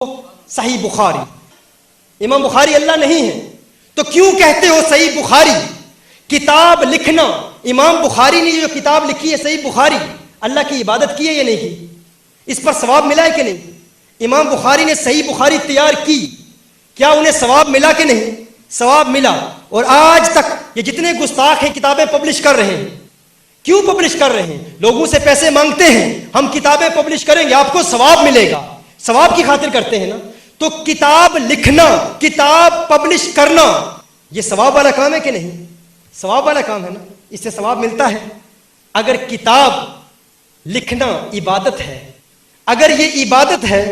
صحیح بخاری، امام بخاری اللہ نہیں ہے تو کیوں کہتے ہو صحیح بخاری؟ کتاب لکھنا، امام بخاری نے جو کتاب لکھی ہے صحیح بخاری، اللہ کی عبادت کی ہے یا نہیں کی؟ اس پر ثواب ملا ہے کہ نہیں؟ امام بخاری نے صحیح بخاری تیار کی، کیا انہیں ثواب ملا کہ نہیں؟ ثواب ملا۔ اور آج تک یہ جتنے گستاخ ہیں کتابیں پبلش کر رہے ہیں، کیوں پبلش کر رہے ہیں؟ لوگوں سے پیسے مانگتے ہیں، ہم کتابیں پبلش کریں گے آپ کو ثواب ملے گا، ثواب کی خاطر کرتے ہیں نا۔ تو کتاب لکھنا، کتاب پبلش کرنا، یہ ثواب والا کام ہے کہ نہیں؟ ثواب والا کام ہے نا، اس سے ثواب ملتا ہے۔ اگر کتاب لکھنا عبادت ہے، اگر یہ عبادت ہے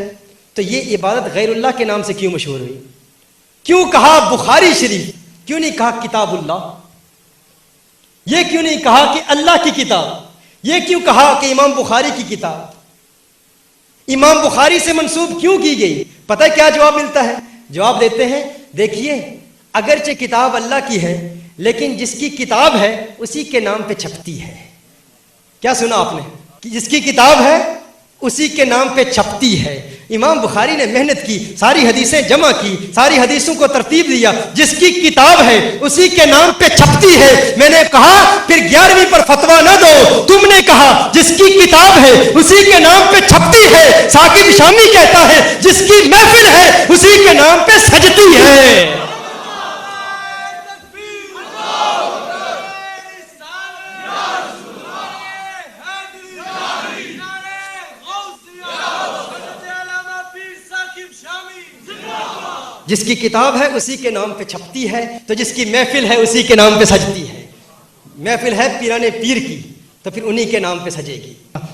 تو یہ عبادت غیر اللہ کے نام سے کیوں مشہور ہوئی؟ کیوں کہا بخاری شریف؟ کیوں نہیں کہا کتاب اللہ؟ یہ کیوں نہیں کہا کہ اللہ کی کتاب؟ یہ کیوں کہا کہ امام بخاری کی کتاب؟ امام بخاری سے منسوب کیوں کی گئی؟ پتہ ہے کیا جواب ملتا ہے؟ جواب دیتے ہیں، دیکھیے اگرچہ کتاب اللہ کی ہے لیکن جس کی کتاب ہے اسی کے نام پہ چھپتی ہے۔ کیا سنا آپ نے؟ کہ جس کی کتاب ہے اسی کے نام پہ چھپتی ہے۔ امام بخاری نے محنت کی، ساری حدیثیں جمع کی، ساری حدیثوں کو ترتیب دیا، جس کی کتاب ہے اسی کے نام پہ چھپتی ہے۔ میں نے کہا پھر 11ویں پر فتویٰ نہ دو، تم نے کہا جس کی کتاب ہے اسی کے نام پہ چھپتی ہے۔ ثاقب شامی کہتا ہے جس کی محفل ہے اسی کے نام پہ سجتی ہے۔ جس کی کتاب ہے اسی کے نام پہ چھپتی ہے، تو جس کی محفل ہے اسی کے نام پہ سجتی ہے۔ محفل ہے پیران پیر کی تو پھر انہی کے نام پہ سجے گی۔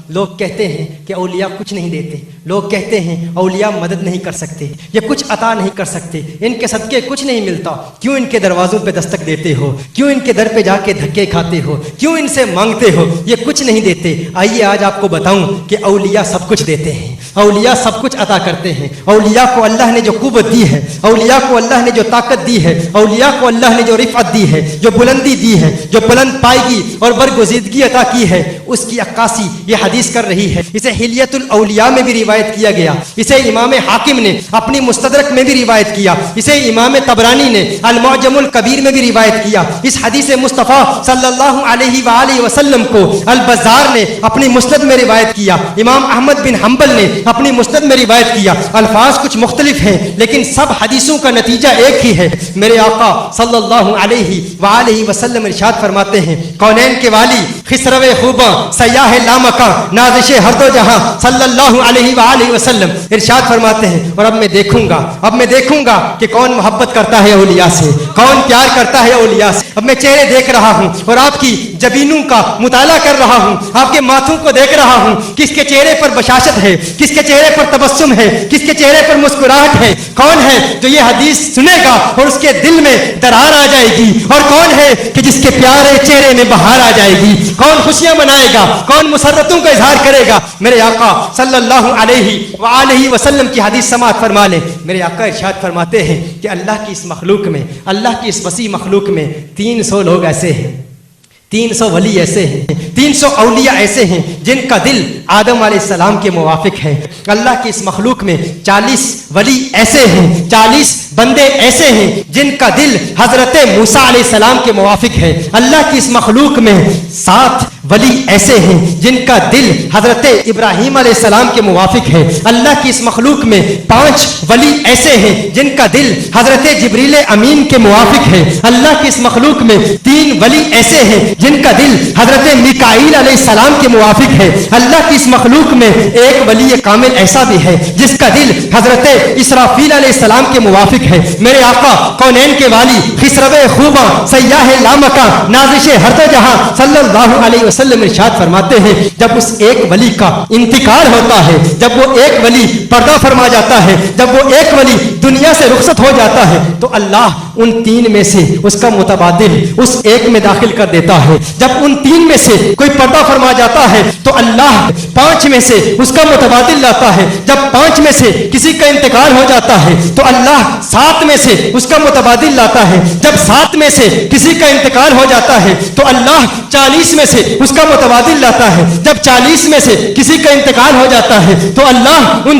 لوگ کہتے ہیں کہ اولیاء کچھ نہیں دیتے، لوگ کہتے ہیں اولیاء مدد نہیں کر سکتے، یہ کچھ عطا نہیں کر سکتے، ان کے صدقے کچھ نہیں ملتا، کیوں ان کے دروازوں پہ دستک دیتے ہو؟ کیوں ان کے در پہ جا کے دھکے کھاتے ہو؟ کیوں ان سے مانگتے ہو؟ یہ کچھ نہیں دیتے۔ آئیے آج آپ کو بتاؤں کہ اولیاء سب کچھ دیتے ہیں، اولیاء سب کچھ عطا کرتے ہیں۔ اولیاء کو اللہ نے جو قوت دی ہے، اولیاء کو اللہ نے جو طاقت دی ہے، اولیاء کو اللہ نے جو رفعت دی ہے، جو بلندی دی ہے، جو بلند پائیگی اور برگزیدگی عطا کی ہے، اس کی عکاسی یہ حدیث کر رہی ہے۔ اسے حلیت الاولیاء میں بھی روایت کیا گیا، اسے امام حاکم نے اپنی مستدرک میں بھی روایت کیا، اسے امام طبرانی نے المعجم الکبیر میں بھی روایت کیا۔ اس حدیث مصطفیٰ صلی اللہ علیہ وآلہ وسلم کو البزار نے اپنی مسند میں روایت کیا، امام احمد بن حنبل نے اپنی مسند میں روایت کیا۔ الفاظ کچھ مختلف ہیں لیکن سب حدیثوں کا نتیجہ ایک ہی ہے۔ میرے آقا صلی اللہ علیہ وآلہ وسلم ارشاد فرماتے ہیں، کونین کے والی، خسرو خوباں، سیاح لامکاں، نازش ہر دو جہاں، صلی اللہ علیہ وآلہ وسلم ارشاد فرماتے ہیں، اور اب میں دیکھوں گا کہ کون محبت کرتا ہے اولیاء سے، کون پیار کرتا ہے اولیاء سے۔ اب میں چہرے دیکھ رہا ہوں اور آپ کی جبینوں کا مطالعہ کر رہا ہوں، آپ کے ماتھوں کو دیکھ رہا ہوں، کس کے چہرے پر بشاشت ہے، کس کے چہرے پر تبسم ہے، کس کے چہرے پر مسکراہٹ ہے۔ کون ہے جو یہ حدیث سنے گا اور اس کے دل میں درار آ جائے گی، اور کون ہے کہ جس کے پیارے چہرے میں بہار آ جائے گی؟ کون خوشیاں منائے گا؟ کون مسرتوں کا اظہار کرے گا؟ میرے آقا صلی اللہ علیہ وآلہ وسلم کی حدیث سماعت فرما لیں۔ میرے آقا ارشاد فرماتے ہیں کہ اللہ کی اس مخلوق میں، اللہ کی اس وسیع مخلوق میں 300 لوگ ایسے ہیں، 300 ولی ایسے ہیں، 300 اولیاء ایسے ہیں جن کا دل آدم علیہ السلام کے موافق ہے۔ اللہ کی اس مخلوق میں 40 ولی ایسے ہیں، 40 بندے ایسے ہیں جن کا دل حضرت موسیٰ علیہ السلام کے موافق ہے۔ اللہ کی اس مخلوق میں 7 ولی ایسے ہیں جن کا دل حضرت ابراہیم علیہ السلام کے موافق ہے۔ اللہ کی اس مخلوق میں 5 ولی ایسے ہیں جن کا دل حضرت جبریل امین کے موافق ہے۔ اللہ کی اس مخلوق میں 3 ولی ایسے ہیں جن کا دل حضرت میکائیل علیہ السلام کے موافق ہے۔ اللہ کی اس مخلوق میں 1 ولی کامل ایسا بھی ہے جس کا دل حضرت اسرافیل علیہ السلام کے موافق ہے۔ میرے آقا کونین کے والی، خسرو خوباں، سیاح لامکاں، نازش ہر دو جہاں، صلی اللہ علیہ وسلم ارشاد فرماتے ہیں، جب اس ایک ولی کا انتقال ہوتا ہے، جب وہ ایک ولی پردہ فرما جاتا ہے، جب وہ ایک ولی دنیا سے رخصت ہو جاتا ہے، تو اللہ ان 3 میں سے اس کا متبادل اس ایک میں داخل کر دیتا ہے۔ جب ان 3 میں سے کوئی پردہ فرما جاتا ہے تو اللہ 5 میں سے اس کا متبادل لاتا ہے۔ جب 5 میں سے کسی کا انتقال ہو جاتا ہے تو اللہ 7 میں سے اس کا متبادل لاتا ہے۔ جب 7 میں سے کسی کا انتقال ہو جاتا ہے تو اللہ 40 میں سے اس کا متبادل لاتا ہے۔ جب 40 میں سے کسی کا انتقال ہو جاتا ہے تو اللہ ان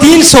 300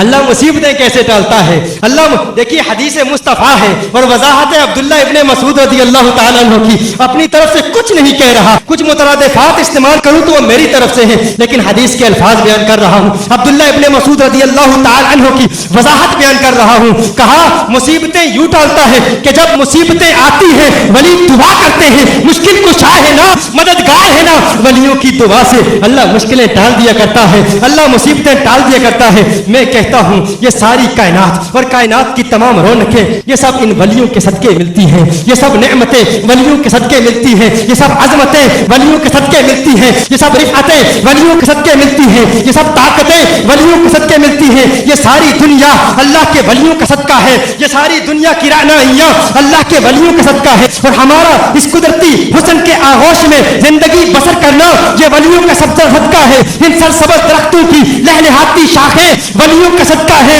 اللہ مصیبتیں کیسے ٹالتا ہے. اللہ دیکھیے حدیث مصطفیٰ ہے اور وضاحت عبداللہ ابن مسعود رضی اللہ تعالیٰ عنہ کی. اپنی طرف سے کچھ نہیں کہہ رہا, کچھ مترادفات استعمال کروں تو وہ میری طرف سے ہیں, لیکن حدیث کے الفاظ بیان کر رہا ہوں. عبداللہ ابن مسعود رضی اللہ تعالیٰ عنہ کی وضاحت بیان کر رہا ہوں. کہا مصیبتیں یوں ٹالتا ہے کہ جب مصیبتیں آتی ہیں ولی دعا کرتے ہیں, مشکل کشا ہے نا, مددگار ہے نا, ولیوں کی دعا سے اللہ مشکلیں ٹال دیا کرتا ہے, اللہ مصیبتیں ٹال دیا کرتا ہے. میں کہتا ہوں یہ ساری کائنات اور کائنات کی تمام رونقیں یہ سب ان ولیوں کے صدقے ملتی ہیں, یہ سب نعمتیں ولیوں کے صدقے ملتی ہیں, یہ سب عظمتیں ولیوں کے صدقے ملتی ہیں, یہ سب رفعتیں ولیوں کے صدقے ملتی ہیں, یہ سب طاقتیں ولیوں کے صدقے ملتی ہیں. یہ ساری دنیا اللہ کے ولیوں کا صدقہ ہے, یہ ساری دنیا کی رعنائیاں اللہ کے ولیوں کا صدقہ ہے. اور ہمارا اس قدرتی حسن کے آغوش میں زندگی بسر کرنا یہ ولیوں کا سب سے صدقہ ہے. ان سرسبز درختوں کی لہلہاتی شاخیں ولیوں کا صدقہ ہے,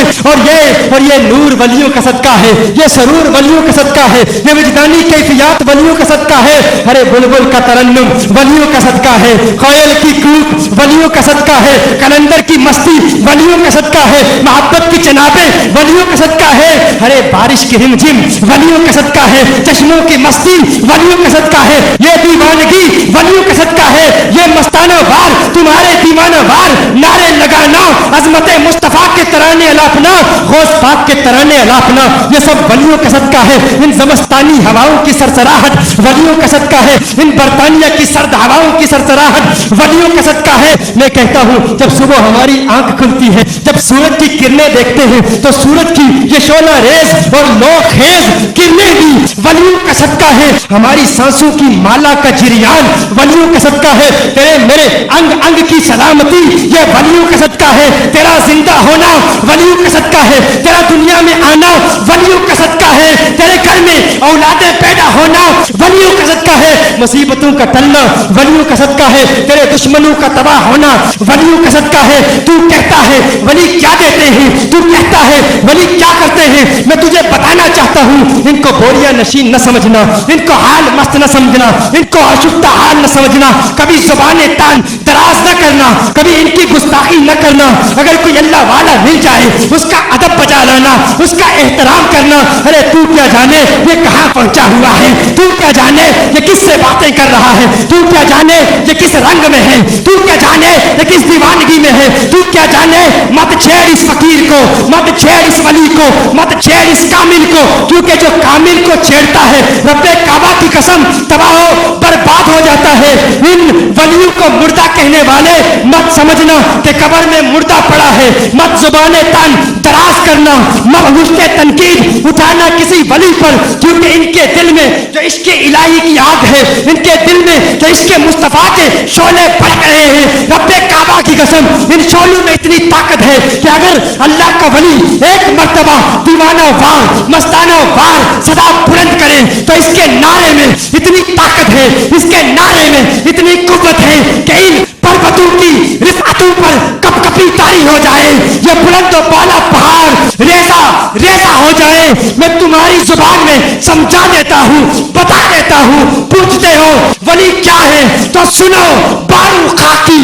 اور یہ نور ولیوں کا صدقہ ہے, یہ سرور ولیوں کا صدقہ ہے, یہ وجدانی کیفیات ولیوں کا صدقہ ہے. ہرے بلبل کا ترنم ولیوں کا صدقہ ہے, کوئل کی کوک ولیوں کا صدقہ ہے, کلندر کی مستی ولیوں کا صدقہ ہے, محبت کی چنابیں ولیوں کا صدقہ ہے, ہرے بارش کی رمجم ولیوں کا صدقہ ہے, چشموں کی مستی ولیوں کا صدقہ ہے, یہ دیوانگی ولیوں کا صدقہ ہے, یہ مستانہ وار تمہارے دیوانہ وار نعرے لگانا, عظمت مصطفیٰ کے ترانے الاپنا, غوث پاک کے ترانے الاپنا, یہ سب ولیوں کا صدقہ ہے. ان زمستانی ہواؤں کی سرسراہٹ ولیوں کا صدقہ ہے, ان برطانیہ کی سرد ہواؤں کی سرسراہٹ ولیوں کا صدقہ ہے. میں کہتا ہوں جب صبح ہماری آنکھ کھلتی ہے, جب سورج کی کرنیں دیکھتے ہیں تو سورج کی یہ شعلہ ریز اور لو خیز کرنیں بھی ولیوں کا صدقہ ہے. ہماری سانسوں کی مالا کا جریان ولیوں کا صدقہ ہے. تیرے میرے انگ انگ کی سلامتی یہ ولیوں کا صدقہ ہے. تیرا زندہ ہونا ولیوں کا صدقہ ہے, تیرا دنیا میں آنا ولیوں کا صدقہ ہے, تیرے گھر میں اولادیں پیدا ہونا ولیوں کا صدقہ ہے, مصیبتوں کا ٹلنا ولیوں کا صدقہ ہے, تیرے دشمنوں کا تباہ ہونا ولیوں کا صدقہ ہے. تو کہتا ہے ولی کیا دیتے ہیں, تو کہتا ہے ولی کیا کرتے ہیں. میں تجھے بتانا چاہتا ہوں ان کو بوریا نشین نہ سمجھنا, ان کو حال مست نہ سمجھنا, ان کو آشفتہ حال نہ سمجھنا, کبھی زبانیں تان دراز نہ کرنا, کبھی ان کی گستاخی نہ کرنا. اگر کوئی اللہ والا مل جائے اس کا ادب بجا لانا, اس کا احترام کرنا. ارے تو کیا جانے یہ کہاں پہنچا ہوا ہے, تو کیا جانے یہ کس سے باتیں کر رہا ہے, تو کیا جانے یہ کس رنگ میں ہے, تو کیا جانے یہ کس دیوانگی میں ہے, تو کیا جانے. مت چھیڑ اس فقیر کو, مت چھیڑ اس ولی کو, مت چھیڑ اس کامل کو, کیونکہ جو کامل کو چھیڑتا ہے رب کعبہ کی قسم تباہ و برباد ہو جاتا ہے. ان ولیوں کو مردہ کہنے والے مت سمجھنا کہ قبر میں مردہ پڑا ہے, مت زبانیں تان دراز کرنا, مت حسن تنقید اٹھانا کسی ولی پر, کیونکہ ان کے دل میں جو عشق الہی کی آگ ہے, ان کے دل میں جو عشق مصطفیٰ کے شعلے بھڑک رہے ہیں, رب کعبہ کی قسم ان شعلوں میں اتنی طاقت ہے کہ اگر اللہ کا ولی ایک مرتبہ دیوانہ وار مستانہ وار صدا بلند کرے تو اس کے نعرے میں اتنی طاقت ہے, اس کے نعرے میں اتنی قوت ہے کہ ان پربتوں کی رفعتوں پر کپ کپی طاری ہو جائے, یہ بلند و بالا پہاڑ ریزہ ریزہ ہو جائے. میں تمہاری زبان میں سمجھا دیتا ہوں, بتا دیتا ہوں. پوچھتے ہو ولی کیا ہے تو سنو, بارو خاکی